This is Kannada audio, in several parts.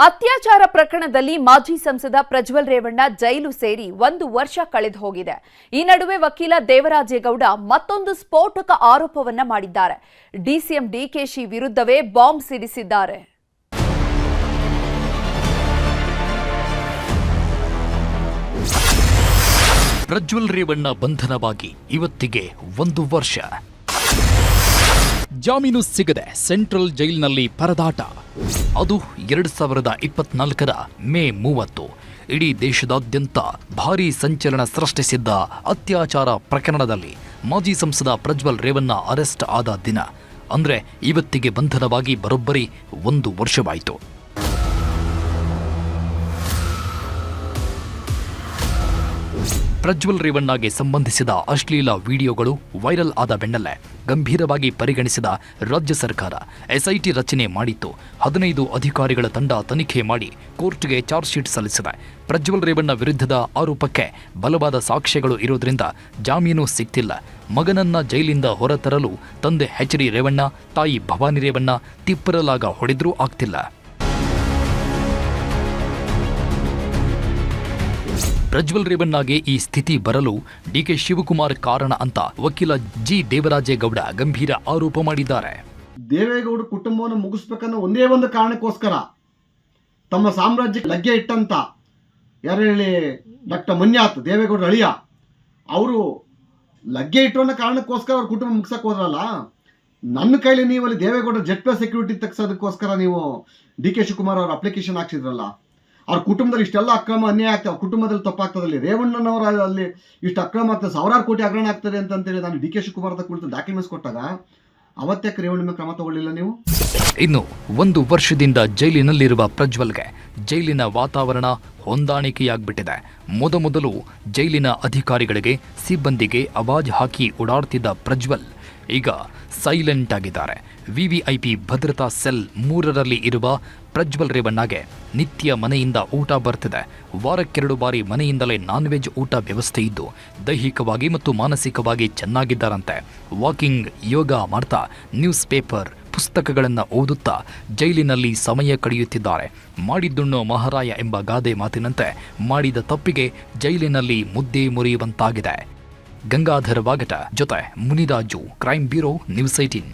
ಅತ್ಯಾಚಾರ ಪ್ರಕರಣದಲ್ಲಿ ಮಾಜಿ ಸಂಸದ ಪ್ರಜ್ವಲ್ ರೇವಣ್ಣ ಜೈಲು ಸೇರಿ 1 ವರ್ಷ ಕಳೆದು ಹೋಗಿದೆ. ಈ ನಡುವೆ ವಕೀಲ ದೇವರಾಜೇಗೌಡ ಮತ್ತೊಂದು ಸ್ಫೋಟಕ ಆರೋಪವನ್ನ ಮಾಡಿದ್ದಾರೆ. ಡಿಸಿಎಂ ಡಿಕೆಶಿ ವಿರುದ್ಧವೇ ಬಾಂಬ್ ಸಿಡಿಸಿದ್ದಾರೆ. ಪ್ರಜ್ವಲ್ ರೇವಣ್ಣ ಬಂಧನವಾಗಿ ಇವತ್ತಿಗೆ 1 ವರ್ಷ. ಜಾಮೀನು ಸಿಗದೆ ಸೆಂಟ್ರಲ್ ಜೈಲಿನಲ್ಲಿ ಪರದಾಟ. ಅದು 2024ರ ಮೇ 30. ಇಡೀ ದೇಶದಾದ್ಯಂತ ಭಾರೀ ಸಂಚಲನ ಸೃಷ್ಟಿಸಿದ್ದ ಅತ್ಯಾಚಾರ ಪ್ರಕರಣದಲ್ಲಿ ಮಾಜಿ ಸಂಸದ ಪ್ರಜ್ವಲ್ ರೇವಣ್ಣ ಅರೆಸ್ಟ್ ಆದ ದಿನ ಅಂದ್ರೆ ಇವತ್ತಿಗೆ ಬಂಧನವಾಗಿ ಬರೋಬ್ಬರಿ 1 ವರ್ಷವಾಯಿತು. ಪ್ರಜ್ವಲ್ ರೇವಣ್ಣಗೆ ಸಂಬಂಧಿಸಿದ ಅಶ್ಲೀಲ ವಿಡಿಯೋಗಳು ವೈರಲ್ ಆದ ಬೆನ್ನಲ್ಲೇ ಗಂಭೀರವಾಗಿ ಪರಿಗಣಿಸಿದ ರಾಜ್ಯ ಸರ್ಕಾರ ಎಸ್ಐಟಿ ರಚನೆ ಮಾಡಿತ್ತು. 15 ಅಧಿಕಾರಿಗಳ ತಂಡ ತನಿಖೆ ಮಾಡಿ ಕೋರ್ಟ್ಗೆ ಚಾರ್ಜ್ ಶೀಟ್ ಸಲ್ಲಿಸಿದೆ. ಪ್ರಜ್ವಲ್ ರೇವಣ್ಣ ವಿರುದ್ಧದ ಆರೋಪಕ್ಕೆ ಬಲವಾದ ಸಾಕ್ಷ್ಯಗಳು ಇರೋದ್ರಿಂದ ಜಾಮೀನು ಸಿಗ್ತಿಲ್ಲ. ಮಗನನ್ನ ಜೈಲಿಂದ ಹೊರತರಲು ತಂದೆ ಎಚ್.ಡಿ. ರೇವಣ್ಣ, ತಾಯಿ ಭವಾನಿ ರೇವಣ್ಣ ತಿಪ್ಪರಲಾಗ ಹೊಡೆದ್ರೂ ಆಗ್ತಿಲ್ಲ. ಪ್ರಜ್ವಲ್ ರೇವಣ್ಣಗೆ ಈ ಸ್ಥಿತಿ ಬರಲು ಡಿಕೆ ಶಿವಕುಮಾರ್ ಕಾರಣ ಅಂತ ವಕೀಲ ಜಿ ದೇವರಾಜೇಗೌಡ ಗಂಭೀರ ಆರೋಪ ಮಾಡಿದ್ದಾರೆ. ದೇವೇಗೌಡ ಕುಟುಂಬವನ್ನು ಮುಗಿಸ್ಬೇಕನ್ನೋ ಒಂದೇ ಒಂದು ಕಾರಣಕ್ಕೋಸ್ಕರ ತಮ್ಮ ಸಾಮ್ರಾಜ್ಯಕ್ಕೆ ಲಗ್ಗೆ ಇಟ್ಟಂತ ಯಾರು ಹೇಳಿ ಡಾಕ್ಟರ್ ಮಂಜಾತ್ ದೇವೇಗೌಡ ಅಳಿಯ ಅವರು ಲಗ್ಗೆ ಇಟ್ಟು ಅನ್ನೋ ಕಾರಣಕ್ಕೋಸ್ಕರ ಅವ್ರ ಕುಟುಂಬ ಮುಗಿಸಕ್ಕೆ ಹೋದ್ರಲ್ಲ. ನನ್ನ ಕೈಲಿ ನೀವು ಅಲ್ಲಿ ದೇವೇಗೌಡ ಜೆಡ್ ಪ್ಲಸ್ ಸೆಕ್ಯೂರಿಟಿ ತೆಗ್ಸೋದಕ್ಕೋಸ್ಕರ ನೀವು ಡಿ ಕೆ ಶಿವಕುಮಾರ್ ಅವ್ರ ಅಪ್ಲಿಕೇಶನ್ ಹಾಕ್ಸಿದ್ರಲ್ಲ. ಅವ್ರ ಕುಟುಂಬದಲ್ಲಿ ಇಷ್ಟೆಲ್ಲ ಅಕ್ರಮ ಅನ್ಯಾಯ ಆಗ್ತದೆ, ಕುಟುಂಬದಲ್ಲಿ ತಪ್ಪಾಗ್ತದಲ್ಲಿ ರೇವಣ್ಣನವರ ಅಲ್ಲಿ ಇಷ್ಟು ಅಕ್ರಮ ಆಗ್ತದೆ, 1000 ಕೋಟಿ ಹಗರಣ ಆಗ್ತದೆ ಅಂತೇಳಿ ನಾನು ಡಿ ಕೆ ಶಿವಕುಮಾರ್ ಕುರಿತು ಡಾಕ್ಯುಮೆಂಟ್ಸ್ ಕೊಟ್ಟಾಗ ಅವತ್ತಕ್ಕೆ ರೇವಣ್ಣ ಮೇಲೆ ಕ್ರಮ ತಗೊಳ್ಳಿಲ್ಲ ನೀವು? ಇನ್ನು 1 ವರ್ಷದಿಂದ ಜೈಲಿನಲ್ಲಿರುವ ಪ್ರಜ್ವಲ್ಗೆ ಜೈಲಿನ ವಾತಾವರಣ ಹೊಂದಾಣಿಕೆಯಾಗ್ಬಿಟ್ಟಿದೆ. ಮೊದಲು ಜೈಲಿನ ಅಧಿಕಾರಿಗಳಿಗೆ ಸಿಬ್ಬಂದಿಗೆ ಆವಾಜ್ ಹಾಕಿ ಓಡಾಡ್ತಿದ್ದ ಪ್ರಜ್ವಲ್ ಈಗ ಸೈಲೆಂಟ್ ಆಗಿದ್ದಾರೆ. ವಿವಿಐಪಿ ಭದ್ರತಾ ಸೆಲ್ 3ರಲ್ಲಿ ಇರುವ ಪ್ರಜ್ವಲ್ ರೇವಣ್ಣಗೆ ನಿತ್ಯ ಮನೆಯಿಂದ ಊಟ ಬರ್ತಿದೆ. ವಾರಕ್ಕೆ 2 ಬಾರಿ ಮನೆಯಿಂದಲೇ ನಾನ್ ವೆಜ್ ಊಟ ವ್ಯವಸ್ಥೆ ಇದ್ದು ದೈಹಿಕವಾಗಿ ಮತ್ತು ಮಾನಸಿಕವಾಗಿ ಚೆನ್ನಾಗಿದ್ದಾರಂತೆ. ವಾಕಿಂಗ್, ಯೋಗ ಮಾಡ್ತಾ ನ್ಯೂಸ್ ಪೇಪರ್, ಪುಸ್ತಕಗಳನ್ನು ಓದುತ್ತಾ ಜೈಲಿನಲ್ಲಿ ಸಮಯ ಕಳೆಯುತ್ತಿದ್ದಾರೆ. ಮಾಡಿದ್ದುಣ್ಣೋ ಮಹಾರಾಯ ಎಂಬ ಗಾದೆ ಮಾತಿನಂತೆ ಮಾಡಿದ ತಪ್ಪಿಗೆ ಜೈಲಿನಲ್ಲಿ ಮುದ್ದೆ ಮುರಿಯುವಂತಾಗಿದೆ. ಗಂಗಾಧರ ವಾಗಟ ಜೊತೆ ಮುನಿರಾಜು, ಕ್ರೈಮ್ ಬ್ಯೂರೋ, ನ್ಯೂಸ್ 18.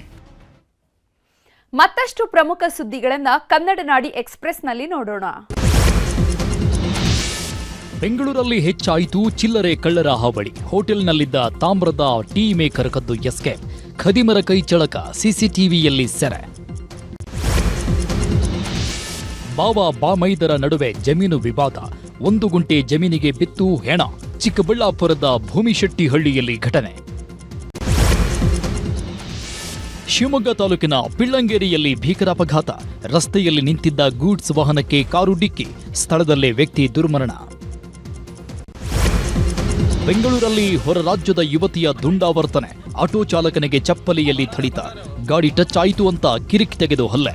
ಮತ್ತಷ್ಟು ಪ್ರಮುಖ ಸುದ್ದಿಗಳನ್ನ ಕನ್ನಡ ನಾಡಿ ಎಕ್ಸ್‌ಪ್ರೆಸ್‌ನಲ್ಲಿ ನೋಡೋಣ. ಬೆಂಗಳೂರಲ್ಲಿ ಹೆಚ್ಚಾಯಿತು ಚಿಲ್ಲರೆ ಕಳ್ಳರ ಹಾವಳಿ. ಹೋಟೆಲ್ನಲ್ಲಿದ್ದ ತಾಮ್ರದ ಟೀ ಮೇಕರ್ ಕದ್ದು ಎಸ್ಕೇಪ್. ಖದೀಮರ ಕೈ ಚಳಕ, ಸಿಸಿಟಿವಿಯಲ್ಲಿ ಸೆರೆ. ಬಾಮೈದರ ನಡುವೆ ಜಮೀನು ವಿವಾದ. 1 ಗುಂಟೆ ಜಮೀನಿಗೆ ಬಿತ್ತು ಹೆಣ. ಚಿಕ್ಕಬಳ್ಳಾಪುರದ ಭೂಮಿಶೆಟ್ಟಿಹಳ್ಳಿಯಲ್ಲಿ ಘಟನೆ. ಶಿವಮೊಗ್ಗ ತಾಲೂಕಿನ ಪಿಳ್ಳಂಗೇರಿಯಲ್ಲಿ ಭೀಕರ ಅಪಘಾತ. ರಸ್ತೆಯಲ್ಲಿ ನಿಂತಿದ್ದ ಗೂಡ್ಸ್ ವಾಹನಕ್ಕೆ ಕಾರು ಡಿಕ್ಕಿ. ಸ್ಥಳದಲ್ಲೇ ವ್ಯಕ್ತಿ ದುರ್ಮರಣ. ಬೆಂಗಳೂರಲ್ಲಿ ಹೊರ ರಾಜ್ಯದ ಯುವತಿಯ ದುಂಡಾವರ್ತನೆ. ಆಟೋ ಚಾಲಕನಿಗೆ ಚಪ್ಪಲಿಯಲ್ಲಿ ಥಳಿತ. ಗಾಡಿ ಟಚ್ ಆಯಿತು ಅಂತ ಕಿರಿಕ್ ತೆಗೆದು ಹಲ್ಲೆ.